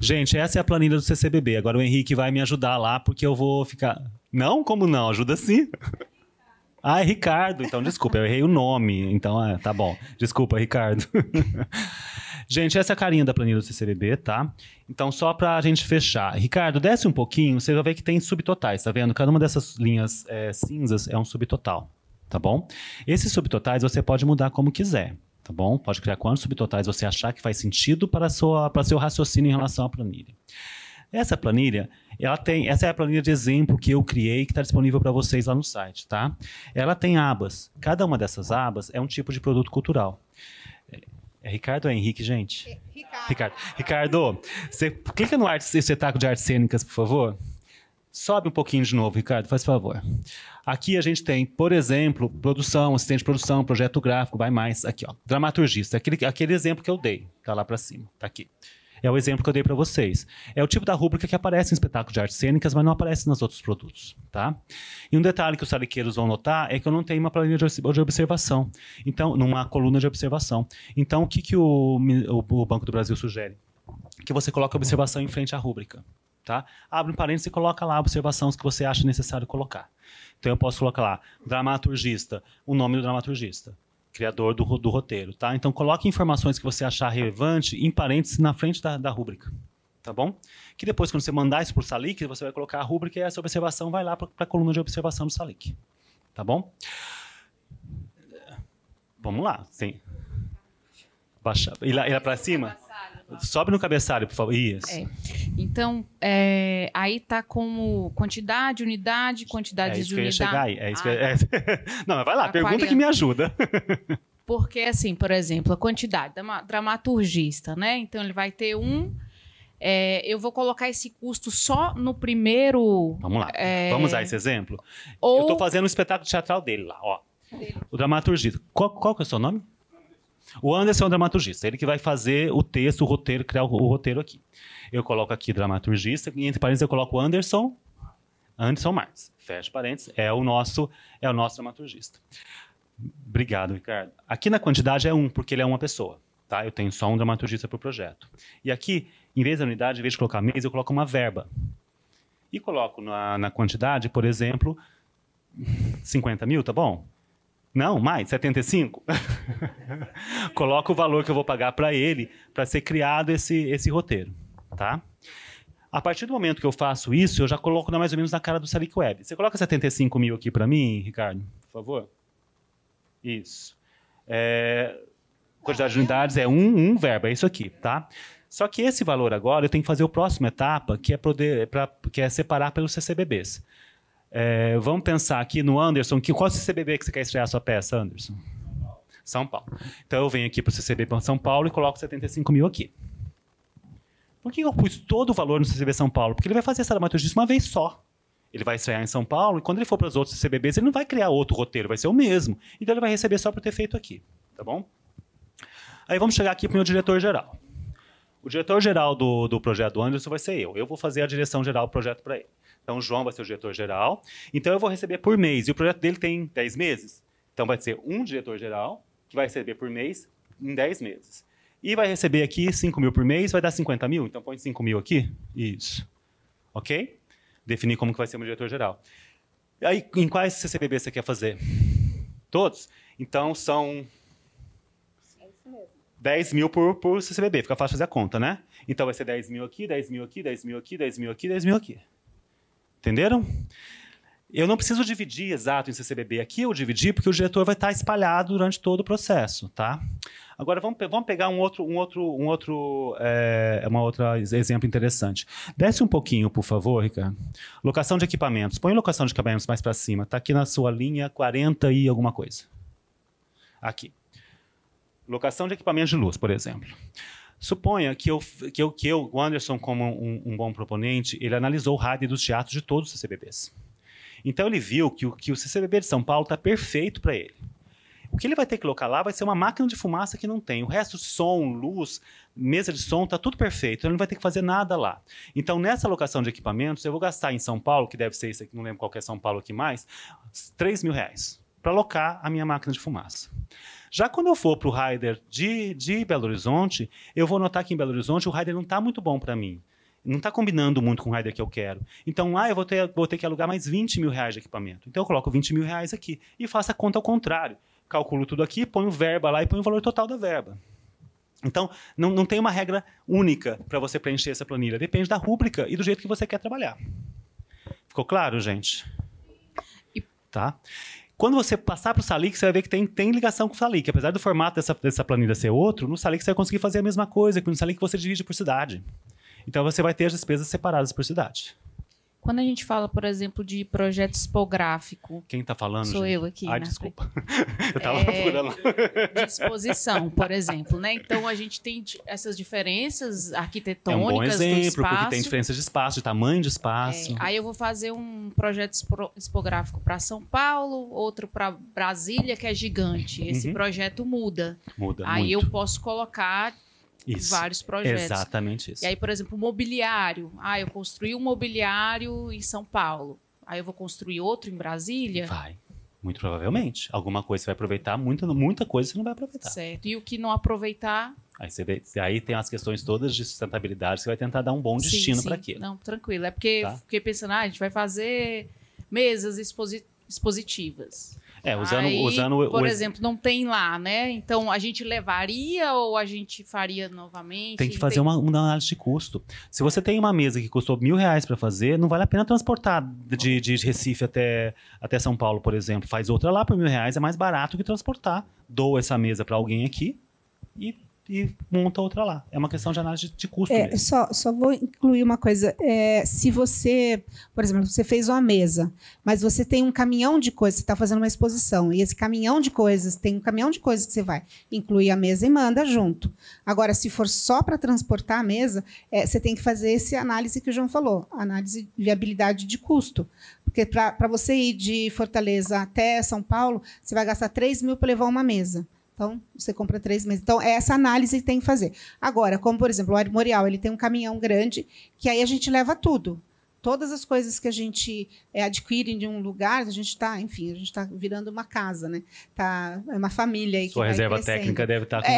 Gente, essa é a planilha do CCBB. Agora o Henrique vai me ajudar lá, porque eu vou ficar... Não? Como não? Ajuda sim. Ah, é Ricardo. Então, desculpa, eu errei o nome. Então, tá bom. Desculpa, Ricardo. Gente, essa é a carinha da planilha do CCBB, tá? Então, só pra gente fechar. Ricardo, desce um pouquinho, você vai ver que tem subtotais, tá vendo? Cada uma dessas linhas cinzas é um subtotal, tá bom? Esses subtotais você pode mudar como quiser, tá bom? Pode criar quantos subtotais você achar que faz sentido para seu raciocínio em relação à planilha. Essa planilha, essa é a planilha de exemplo que eu criei, que está disponível para vocês lá no site, tá? Ela tem abas. Cada uma dessas abas é um tipo de produto cultural. É Ricardo ou é Henrique, gente? Ricardo. Ricardo, você clica no espetáculo de artes cênicas, por favor. Sobe um pouquinho de novo, Ricardo, faz favor. Aqui a gente tem, por exemplo, produção, assistente de produção, projeto gráfico, vai mais. Aqui, ó, dramaturgista. Aquele exemplo que eu dei, tá lá para cima, tá aqui. É o exemplo que eu dei para vocês. É o tipo da rúbrica que aparece em espetáculo de artes cênicas, mas não aparece nos outros produtos, tá? E um detalhe que os saliqueiros vão notar é que eu não tenho uma planilha de observação, então, numa coluna de observação. Então, o que o Banco do Brasil sugere? Que você coloque a observação em frente à rúbrica, tá? Abre um parênteses e coloca lá a observação que você acha necessário colocar. Então, eu posso colocar lá, dramaturgista, o nome do dramaturgista. Criador do roteiro, tá? Então, coloque informações que você achar relevante em parênteses na frente da rúbrica, tá bom? Que depois, quando você mandar isso para o Salic, você vai colocar a rúbrica e essa observação vai lá para a coluna de observação do Salic, tá bom? Vamos lá, sim. Baixa, ir lá para cima? Sobe no cabeçalho, por favor. Isso. Então, aí tá como quantidade, unidade, quantidade de unidade. Chegar aí. Não, mas vai lá, pergunta que me ajuda. Porque, assim, por exemplo, a quantidade, dramaturgista, né? Então, ele vai ter eu vou colocar esse custo só no primeiro... Vamos lá, vamos usar esse exemplo? Eu estou fazendo um espetáculo teatral dele lá, ó. O dramaturgista. Qual que é o seu nome? O Anderson é o dramaturgista, ele que vai fazer o texto, o roteiro, criar o roteiro aqui. Eu coloco aqui dramaturgista, e entre parênteses eu coloco Anderson Marques. Fecha parênteses, é o nosso dramaturgista. Obrigado, Ricardo. Aqui na quantidade é porque ele é uma pessoa, tá? Eu tenho só um dramaturgista para o projeto. E aqui, em vez da unidade, em vez de colocar mês, eu coloco uma verba. E coloco na quantidade, por exemplo, 50 mil, tá bom? Não, mais, 75? Coloca o valor que eu vou pagar para ele para ser criado esse roteiro, tá? A partir do momento que eu faço isso, eu já coloco mais ou menos na cara do Salic Web. Você coloca 75 mil aqui para mim, Ricardo, por favor? Isso. Quantidade de unidades é um verbo, é isso aqui, tá? Só que esse valor agora eu tenho que fazer a próxima etapa, que é separar pelos CCBBs. Vamos pensar aqui no Anderson. Qual CCBB que você quer estrear a sua peça, Anderson? São Paulo. Então eu venho aqui para o CCBB São Paulo e coloco 75 mil aqui. Por que eu pus todo o valor no CCBB São Paulo? Porque ele vai fazer essa dramaturgia uma vez só. Ele vai estrear em São Paulo e quando ele for para os outros CCBBs, ele não vai criar outro roteiro, vai ser o mesmo. Então ele vai receber só por ter feito aqui. Tá bom? Aí vamos chegar aqui para o meu diretor-geral. O diretor-geral do projeto do Anderson vai ser eu. Eu vou fazer a direção geral do projeto para ele. Então, o João vai ser o diretor-geral. Então, eu vou receber por mês. E o projeto dele tem 10 meses. Então, vai ser um diretor-geral que vai receber por mês em 10 meses. E vai receber aqui 5 mil por mês, vai dar 50 mil. Então, põe 5 mil aqui. Isso. Ok? Definir como que vai ser o meu diretor-geral. E aí, em quais CCBB você quer fazer? Todos? Então, são 10 mil por CCBB. Fica fácil fazer a conta, né? Então, vai ser 10 mil aqui, 10 mil aqui, 10 mil aqui, 10 mil aqui, 10 mil aqui. Entenderam? Eu não preciso dividir exato em CCBB. Aqui eu dividi porque o diretor vai estar espalhado durante todo o processo, tá? Agora vamos pegar um outro exemplo interessante. Desce um pouquinho, por favor, Ricardo. Locação de equipamentos. Põe locação de equipamentos mais para cima. Está aqui na sua linha 40 e alguma coisa. Aqui. Locação de equipamentos de luz, por exemplo. Suponha que o Anderson, como um bom proponente, ele analisou o RAD dos teatros de todos os CCBBs. Então, ele viu que o CCBB de São Paulo está perfeito para ele. O que ele vai ter que colocar lá vai ser uma máquina de fumaça que não tem. O resto, som, luz, mesa de som, está tudo perfeito. Então, ele não vai ter que fazer nada lá. Então, nessa alocação de equipamentos, eu vou gastar em São Paulo, que deve ser isso aqui, não lembro qual que é São Paulo aqui mais, R$3 mil para alocar a minha máquina de fumaça. Já quando eu for para o rider de Belo Horizonte, eu vou notar que em Belo Horizonte o rider não está muito bom para mim. Não está combinando muito com o rider que eu quero. Então, eu vou ter que alugar mais 20 mil reais de equipamento. Então, eu coloco 20 mil reais aqui e faço a conta ao contrário. Calculo tudo aqui, ponho verba lá e ponho o valor total da verba. Então, não tem uma regra única para você preencher essa planilha. Depende da rúbrica e do jeito que você quer trabalhar. Ficou claro, gente? Tá? Quando você passar para o Salic, você vai ver que tem ligação com o Salic. Apesar do formato dessa planilha ser outro, no Salic você vai conseguir fazer a mesma coisa, que no Salic você divide por cidade. Então, você vai ter as despesas separadas por cidade. Quando a gente fala, por exemplo, de projeto expográfico... Quem está falando, Sou gente? eu aqui. Desculpa. Eu estava procurando. De exposição, por exemplo, né? Então, a gente tem essas diferenças arquitetônicas é um bom exemplo, do espaço. Porque tem diferença de espaço, de tamanho de espaço. Aí eu vou fazer um projeto expográfico para São Paulo, outro para Brasília, que é gigante. Esse projeto muda. Muda Aí muito. eu posso colocar... vários projetos. Exatamente isso. E aí, por exemplo, mobiliário. Eu construí um mobiliário em São Paulo. Aí eu vou construir outro em Brasília? Vai. Muito provavelmente. Alguma coisa você vai aproveitar, muita coisa você não vai aproveitar. Certo. E o que não aproveitar... Aí tem as questões todas de sustentabilidade, você vai tentar dar um bom destino para aquilo. Não, tranquilo. É porque fiquei pensando, a gente vai fazer mesas expositivas. Usando por exemplo, não tem lá, né? Então, a gente levaria ou a gente faria novamente? Tem que fazer uma análise de custo. Se você tem uma mesa que custou R$1.000 para fazer, não vale a pena transportar de Recife até São Paulo, por exemplo. Faz outra lá por R$1.000, é mais barato que transportar. Doa essa mesa para alguém aqui e monta outra lá. É uma questão de análise de custo mesmo. Só vou incluir uma coisa. Se você, por exemplo, você fez uma mesa, mas você tem um caminhão de coisas, você está fazendo uma exposição, e esse caminhão de coisas, tem um caminhão de coisas que você vai incluir a mesa e manda junto. Agora, se for só para transportar a mesa, você tem que fazer essa análise que o João falou, análise de viabilidade de custo. Porque para você ir de Fortaleza até São Paulo, você vai gastar 3 mil para levar uma mesa. Então, você compra 3 meses. Então, essa análise tem que fazer. Agora, como, por exemplo, o Armorial, ele tem um caminhão grande, que aí a gente leva tudo. Todas as coisas que a gente adquire de um lugar, a gente está virando uma casa, né? É uma família aí que Sua vai reserva crescendo. técnica deve estar com...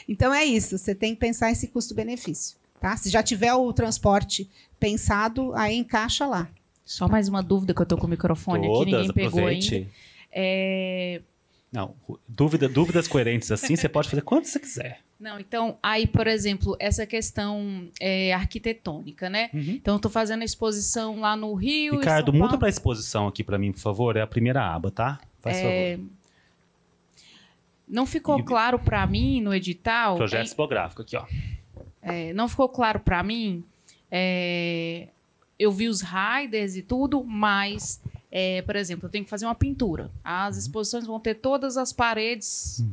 Então, é isso. Você tem que pensar esse custo-benefício. Tá? Se já tiver o transporte pensado, aí encaixa lá. Só mais uma dúvida, que eu estou com o microfone aqui, ninguém pegou ainda. Não, dúvidas coerentes assim, você pode fazer quanto você quiser. Não, então, aí, por exemplo, essa questão arquitetônica, né? Então, eu estou fazendo a exposição lá no Rio. Ricardo, muda para a exposição aqui para mim, por favor. É a primeira aba, tá? Faz favor. Não ficou claro para mim no edital. Projeto expográfico aqui, ó. Não ficou claro para mim. Eu vi os riders e tudo, mas... por exemplo, eu tenho que fazer uma pintura. As exposições vão ter todas as paredes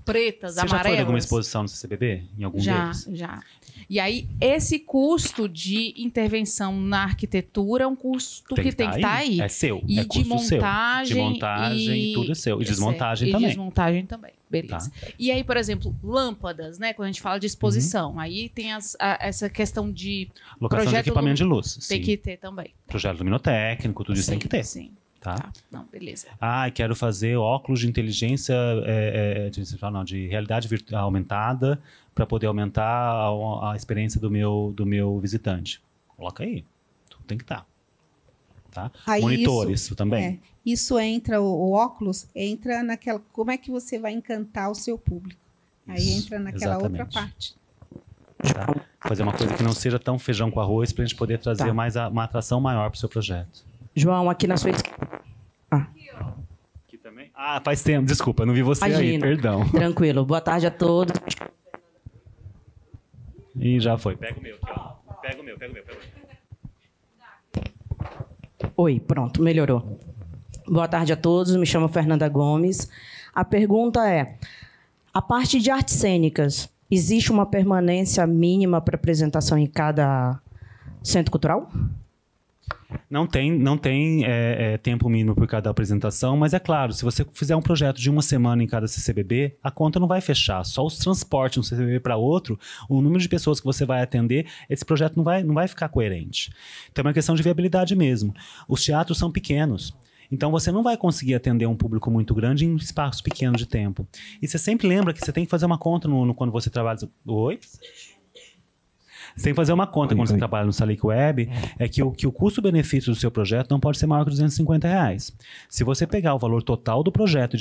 pretas, Você amarelas. já foi em alguma exposição no CCBB? Em algum deles? Já. E aí, esse custo de intervenção na arquitetura é um custo que tem que estar aí. É seu, e é custo de montagem, seu. De montagem, tudo é seu. E desmontagem também. E desmontagem também, beleza. Tá. E aí, por exemplo, lâmpadas, né? Quando a gente fala de exposição, aí tem essa questão de... Locação de equipamento de luz. Tem que ter também. Projeto luminotécnico, tudo isso tem que ter. Sim. Tá? Não, beleza. Quero fazer óculos de inteligência, de realidade aumentada para poder aumentar a experiência do meu visitante. Coloca aí. Tudo tem que estar. Tá? Monitores isso, também. Isso entra, o óculos, entra naquela... Como é que você vai encantar o seu público? Aí entra naquela outra parte. Tá? Fazer uma coisa que não seja tão feijão com arroz para a gente poder trazer uma atração maior para o seu projeto. João, aqui na sua esquerda. Aqui também? Faz tempo. Desculpa, não vi você aí, perdão. Tranquilo. Boa tarde a todos. E já foi. Pega o meu aqui, ó. Pega o meu. Oi, pronto, melhorou. Boa tarde a todos, me chamo Fernanda Gomes. A pergunta é, a parte de artes cênicas, existe uma permanência mínima para apresentação em cada centro cultural? Não tem tempo mínimo por cada apresentação, mas é claro, se você fizer um projeto de uma semana em cada CCBB, a conta não vai fechar. Só os transportes de um CCBB para outro, o número de pessoas que você vai atender, esse projeto não vai ficar coerente. Então é uma questão de viabilidade mesmo. Os teatros são pequenos. Então, você não vai conseguir atender um público muito grande em espaços pequenos de tempo. E você sempre lembra que você tem que fazer uma conta quando você trabalha... Oi? Você tem que fazer uma conta quando você trabalha no Salic Web, é que o custo-benefício do seu projeto não pode ser maior que R$250. Se você pegar o valor total do projeto e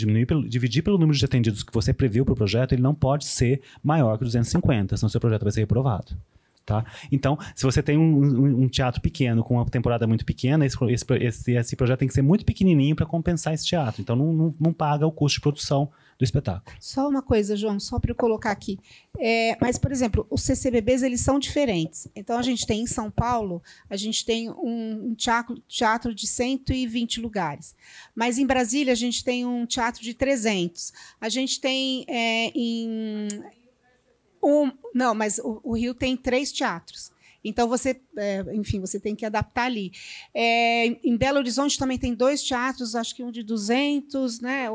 dividir pelo número de atendidos que você previu para o projeto, ele não pode ser maior que 250, senão o seu projeto vai ser reprovado. Tá? Então, se você tem um teatro pequeno, com uma temporada muito pequena, esse projeto tem que ser muito pequenininho para compensar esse teatro. Então, não paga o custo de produção do espetáculo. Só uma coisa, João, só para eu colocar aqui. Mas, por exemplo, os CCBBs, eles são diferentes. Então, a gente tem em São Paulo, a gente tem um teatro de 120 lugares. Mas em Brasília, a gente tem um teatro de 300. A gente tem não, mas o Rio tem 3 teatros. Então, enfim, você tem que adaptar ali. Em Belo Horizonte também tem 2 teatros, acho que um de 200, né?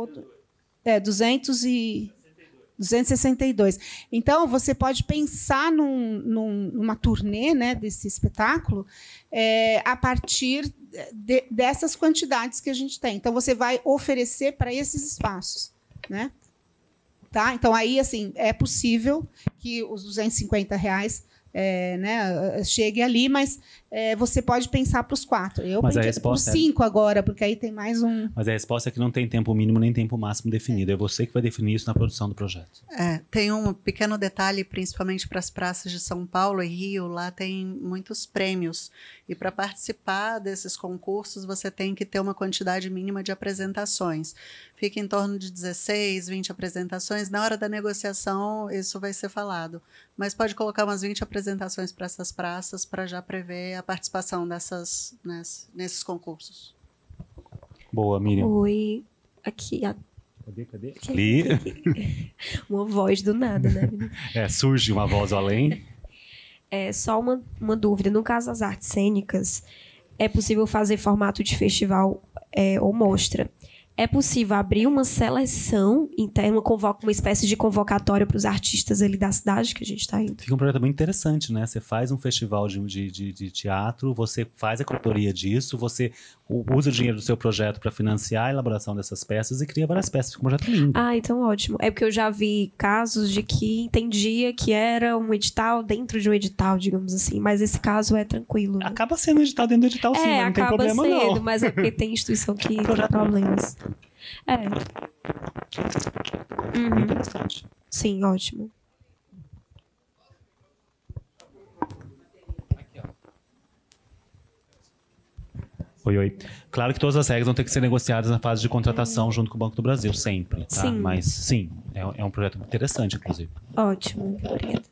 262. Então, você pode pensar numa turnê, né, desse espetáculo a partir dessas quantidades que a gente tem. Então, você vai oferecer para esses espaços, né? Tá? Então, aí, assim, é possível que os R$250 né, chegue ali, mas você pode pensar para os 4. Eu pensei para os 5 agora, porque aí tem mais um... Mas a resposta é que não tem tempo mínimo nem tempo máximo definido. É você que vai definir isso na produção do projeto. Tem um pequeno detalhe, principalmente para as praças de São Paulo e Rio, lá tem muitos prêmios. E para participar desses concursos, você tem que ter uma quantidade mínima de apresentações. Fica em torno de 16, 20 apresentações. Na hora da negociação, isso vai ser falado. Mas pode colocar umas 20 apresentações para essas praças para já prever a participação nesses concursos. Boa, Miriam. Oi, aqui. Cadê? Ali. Uma voz do nada, né? Surge uma voz além. Só uma dúvida. No caso das artes cênicas, é possível fazer formato de festival ou mostra? É possível abrir uma seleção interna, uma espécie de convocatória para os artistas ali da cidade que a gente está indo? Fica um projeto muito interessante, né? Você faz um festival de teatro, você faz a curatoria disso, você usa o dinheiro do seu projeto para financiar a elaboração dessas peças e cria várias peças. Fica um projeto lindo. Então ótimo. É porque eu já vi casos de que entendia que era um edital dentro de um edital, digamos assim, mas esse caso é tranquilo. Né? Acaba sendo um edital dentro do edital, sim, mas não tem problema não. Acaba sendo, mas é porque tem instituição que tem problemas. Interessante. Sim, ótimo. Oi. Claro que todas as regras vão ter que ser negociadas na fase de contratação junto com o Banco do Brasil, sempre. Tá? Sim. Mas, sim, é um projeto interessante, inclusive. Ótimo, obrigada.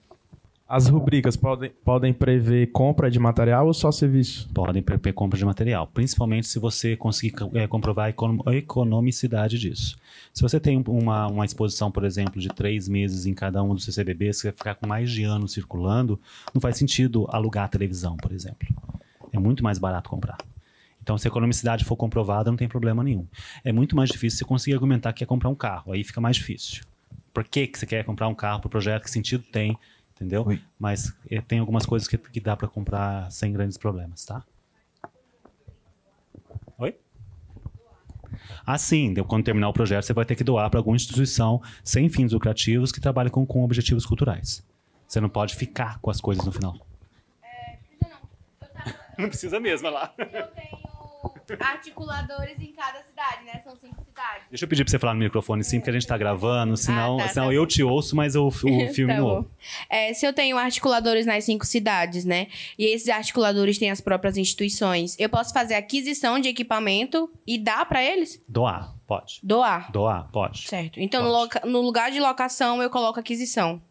As rubricas podem prever compra de material ou só serviço? Podem prever compra de material, principalmente se você conseguir comprovar a economicidade disso. Se você tem uma exposição, por exemplo, de 3 meses em cada um dos CCBBs, você vai ficar com mais de ano circulando, não faz sentido alugar a televisão, por exemplo. É muito mais barato comprar. Então, se a economicidade for comprovada, não tem problema nenhum. É muito mais difícil você conseguir argumentar que quer comprar um carro, aí fica mais difícil. Por que você quer comprar um carro para o projeto? Que sentido tem? Entendeu? Oi. Mas tem algumas coisas que dá para comprar sem grandes problemas, tá? Oi? Sim. Quando terminar o projeto, você vai ter que doar para alguma instituição sem fins lucrativos que trabalhe com objetivos culturais. Você não pode ficar com as coisas no final. Não precisa mesmo, olha lá. Eu tenho articuladores em cada cidade, né? São 5 cidades. Deixa eu pedir pra você falar no microfone sim, porque a gente tá gravando, senão, tá. eu te ouço, mas o filme não ouve. Se eu tenho articuladores nas 5 cidades, né? E esses articuladores têm as próprias instituições, eu posso fazer aquisição de equipamento e dar pra eles? Doar, pode. Doar, Pode. certo. Então, Pode. no lugar de locação, eu coloco aquisição.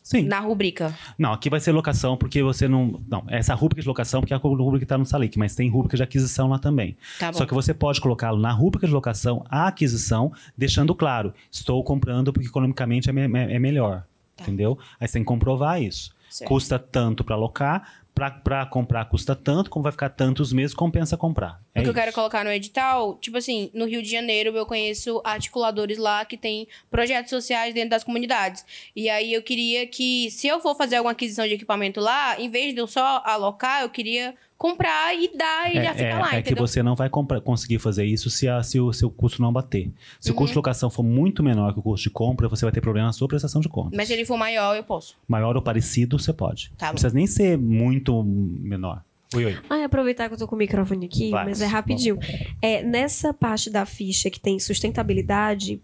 Sim. Na rubrica. Não, aqui vai ser locação, porque você não... Não, essa rúbrica de locação, porque é a rúbrica que está no Salic, mas tem rúbrica de aquisição lá também. Tá bom. Só que você pode colocá-lo na rúbrica de locação, a aquisição, deixando claro, estou comprando porque economicamente é melhor. Tá. Entendeu? Aí você tem que comprovar isso. Certo. Custa tanto para alocar, para comprar custa tanto, como vai ficar tantos meses, compensa comprar. O que eu quero colocar no edital, tipo assim, no Rio de Janeiro eu conheço articuladores lá que tem projetos sociais dentro das comunidades. E aí eu queria que, se eu for fazer alguma aquisição de equipamento lá, em vez de eu só alocar, eu queria comprar e dar e já fica lá, é que entendeu? você não vai conseguir fazer isso se o seu custo não bater. Se o custo de locação for muito menor que o custo de compra, você vai ter problema na sua prestação de contas. Mas se ele for maior, eu posso. Maior ou parecido, você pode. Tá Não bom. precisa nem ser muito menor. Oi. Aproveitar que eu tô com o microfone aqui, Vai. mas é rapidinho. Nessa parte da ficha que tem sustentabilidade,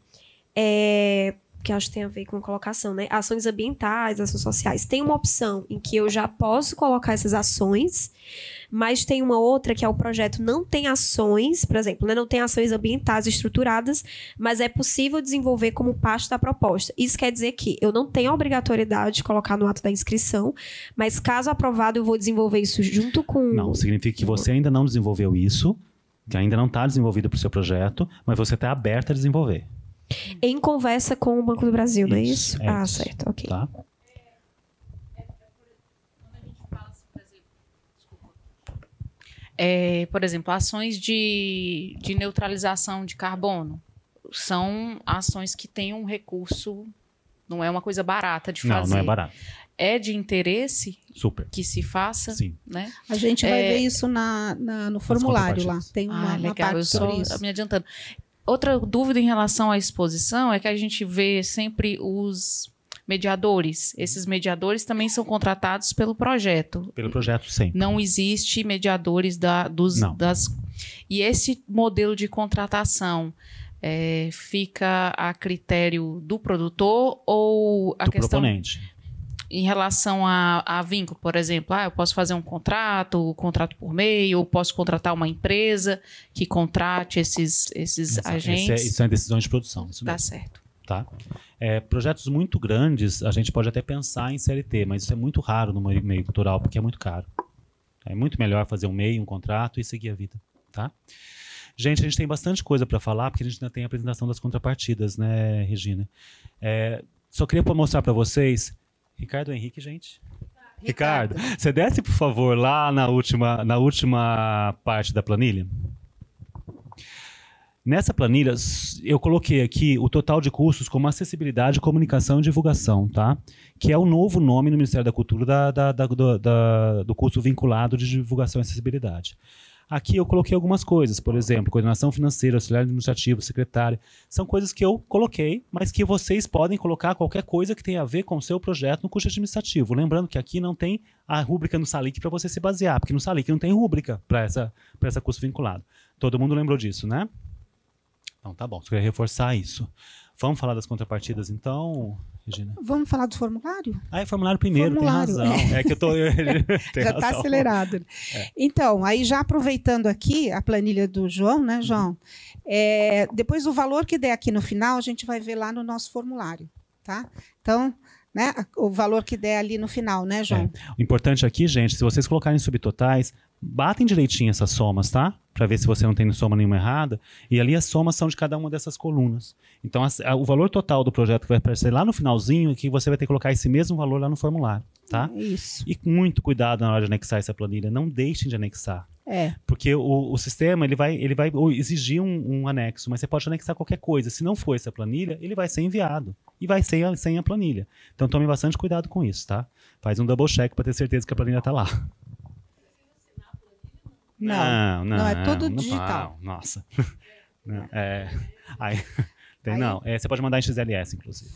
que acho que tem a ver com colocação, né? Ações ambientais, ações sociais. Tem uma opção em que eu já posso colocar essas ações, mas tem uma outra que é o projeto não tem ações, por exemplo, né? Não tem ações ambientais estruturadas, mas é possível desenvolver como parte da proposta. Isso quer dizer que eu não tenho a obrigatoriedade de colocar no ato da inscrição, mas caso aprovado eu vou desenvolver isso junto com... Não, significa que você ainda não desenvolveu isso, que ainda não está desenvolvido para o seu projeto, mas você está aberto a desenvolver. Em conversa com o Banco do Brasil, não é isso? É isso. Certo, ok. Tá? Por exemplo, ações de neutralização de carbono são ações que têm um recurso, não é uma coisa barata de fazer. Não é barato. É de interesse Super. que se faça, Sim. né? A gente vai ver isso no formulário lá. Tem uma legal, parte eu sobre só isso. me adiantando. Outra dúvida em relação à exposição é que a gente vê sempre os mediadores. Esses mediadores também são contratados pelo projeto. Pelo projeto, sempre. Não existe mediadores Não. das... E esse modelo de contratação fica a critério do produtor ou a Do questão... proponente. Em relação a vínculo, por exemplo, eu posso fazer um contrato por meio, ou posso contratar uma empresa que contrate esses agentes. Isso é decisão de produção. Isso Tá mesmo. certo. Tá? Projetos muito grandes, a gente pode até pensar em CLT, mas isso é muito raro no meio cultural, porque é muito caro. É muito melhor fazer um MEI, um contrato e seguir a vida. Tá? Gente, a gente tem bastante coisa para falar, porque a gente ainda tem a apresentação das contrapartidas, né, Regina? Só queria mostrar para vocês... Ricardo Henrique, gente. Ricardo, você desce, por favor, lá na última parte da planilha. Nessa planilha, eu coloquei aqui o total de custos como acessibilidade, comunicação e divulgação, tá? Que é o novo nome no Ministério da Cultura do custo vinculado de divulgação e acessibilidade. Aqui eu coloquei algumas coisas, por exemplo, coordenação financeira, auxiliar administrativo, secretária. São coisas que eu coloquei, mas que vocês podem colocar qualquer coisa que tenha a ver com o seu projeto no custo administrativo. Lembrando que aqui não tem a rúbrica no SALIC para você se basear, porque no SALIC não tem rúbrica para essa custo vinculado. Todo mundo lembrou disso, né? Então tá bom, só queria reforçar isso. Vamos falar das contrapartidas então, Regina? Vamos falar do formulário? Formulário primeiro, Formulário, tem razão. É que eu tô... Já está acelerado. Então, aí já aproveitando aqui a planilha do João, né, João? Depois o valor que der aqui no final, a gente vai ver lá no nosso formulário, tá? Então, né, o valor que der ali no final, né, João? O importante aqui, gente, se vocês colocarem subtotais, batem direitinho essas somas, tá? Para ver se você não tem soma nenhuma errada. E ali as somas são de cada uma dessas colunas. Então, o valor total do projeto que vai aparecer lá no finalzinho é que você vai ter que colocar esse mesmo valor lá no formulário, tá? Isso. E muito cuidado na hora de anexar essa planilha. Não deixem de anexar. Porque o sistema ele vai exigir um anexo, mas você pode anexar qualquer coisa. Se não for essa planilha, ele vai ser enviado. E vai ser sem a planilha. Então, tome bastante cuidado com isso, tá? Faz um double check para ter certeza que a planilha está lá. Não, é tudo digital. Nossa. Não, não. Você pode mandar em XLS, inclusive.